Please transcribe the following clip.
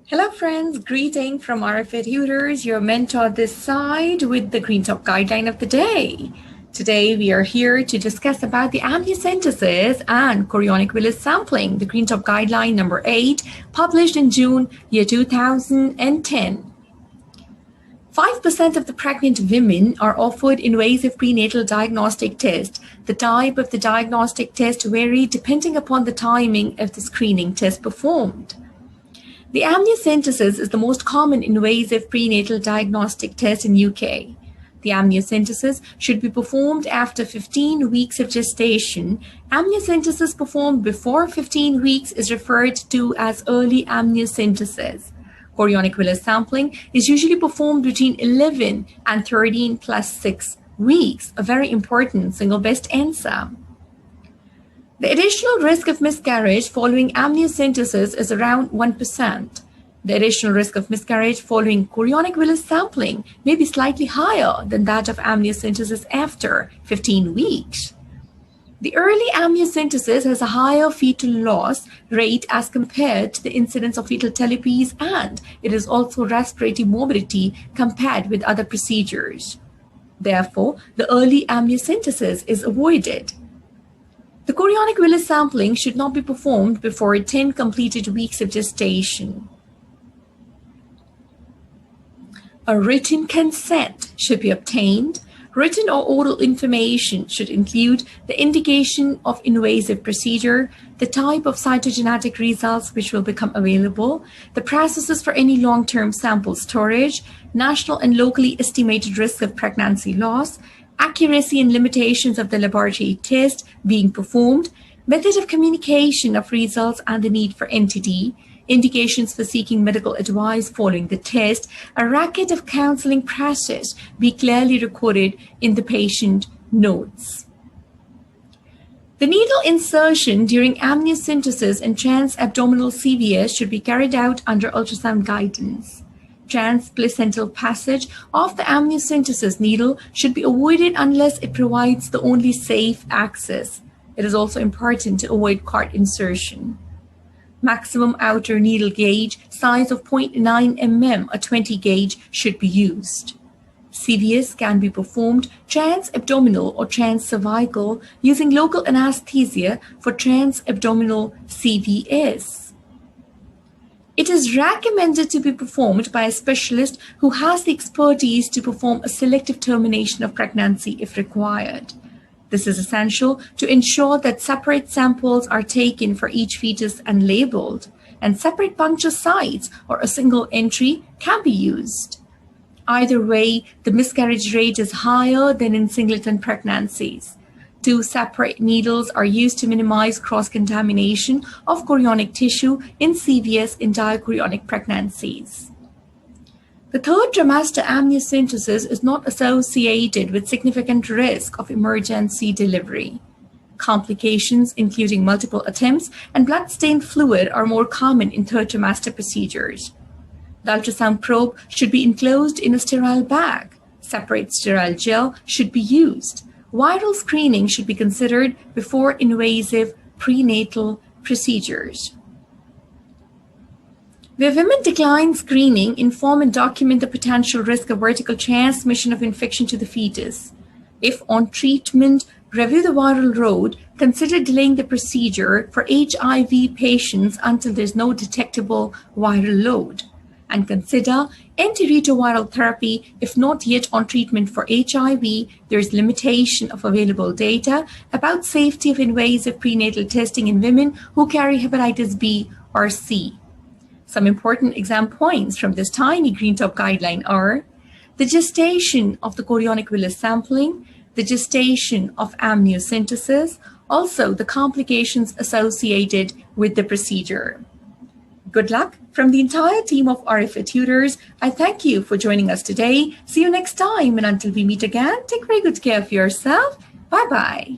Hello friends, greeting from Rfatutors, your mentor this side with the Green Top Guideline of the day. Today we are here to discuss about the amniocentesis and chorionic villus sampling, the Green Top Guideline number 8, published in June year 2010. 5% of the pregnant women are offered invasive prenatal diagnostic test. The type of the diagnostic test varied depending upon the timing of the screening test performed. The amniocentesis is the most common invasive prenatal diagnostic test in UK. The amniocentesis should be performed after 15 weeks of gestation. Amniocentesis performed before 15 weeks is referred to as early amniocentesis. Chorionic villus sampling is usually performed between 11 and 13 plus 6 weeks, a very important single best answer. The additional risk of miscarriage following amniocentesis is around 1%. The additional risk of miscarriage following chorionic villus sampling may be slightly higher than that of amniocentesis after 15 weeks. The early amniocentesis has a higher fetal loss rate as compared to the incidence of fetal telopees, and it is also respiratory morbidity compared with other procedures. Therefore, the early amniocentesis is avoided. The chorionic villus sampling should not be performed before 10 completed weeks of gestation. A written consent should be obtained. Written or oral information should include the indication of invasive procedure, the type of cytogenetic results which will become available, the processes for any long-term sample storage, national and locally estimated risk of pregnancy loss, accuracy and limitations of the laboratory test being performed, method of communication of results and the need for NTD, indications for seeking medical advice following the test, a record of counseling process be clearly recorded in the patient notes. The needle insertion during amniocentesis and transabdominal CVS should be carried out under ultrasound guidance. Transplacental passage of the amniocentesis needle should be avoided unless it provides the only safe access. It is also important to avoid cart insertion. Maximum outer needle gauge size of 0.9 mm, a 20 gauge, should be used. CVS can be performed transabdominal or transcervical using local anesthesia for transabdominal CVS. It is recommended to be performed by a specialist who has the expertise to perform a selective termination of pregnancy if required. This is essential to ensure that separate samples are taken for each fetus and labeled, and separate puncture sites or a single entry can be used. Either way, the miscarriage rate is higher than in singleton pregnancies. 2 separate needles are used to minimize cross-contamination of chorionic tissue in CVS in diachorionic pregnancies. The third trimester amniocentesis is not associated with significant risk of emergency delivery. Complications, including multiple attempts and blood-stained fluid, are more common in third trimester procedures. The ultrasound probe should be enclosed in a sterile bag. Separate sterile gel should be used. Viral screening should be considered before invasive prenatal procedures. Where women decline screening, inform and document the potential risk of vertical transmission of infection to the fetus. If on treatment, review the viral load, consider delaying the procedure for HIV patients until there is no detectable viral load, and consider antiretroviral therapy if not yet on treatment for HIV. There is limitation of available data about safety of invasive prenatal testing in women who carry hepatitis B or C. Some important exam points from this tiny Green Top guideline are the gestation of the chorionic villus sampling, the gestation of amniocentesis, also the complications associated with the procedure. Good luck from the entire team of Rfatutors. I thank you for joining us today. See you next time, and until we meet again, take very good care of yourself. Bye-bye.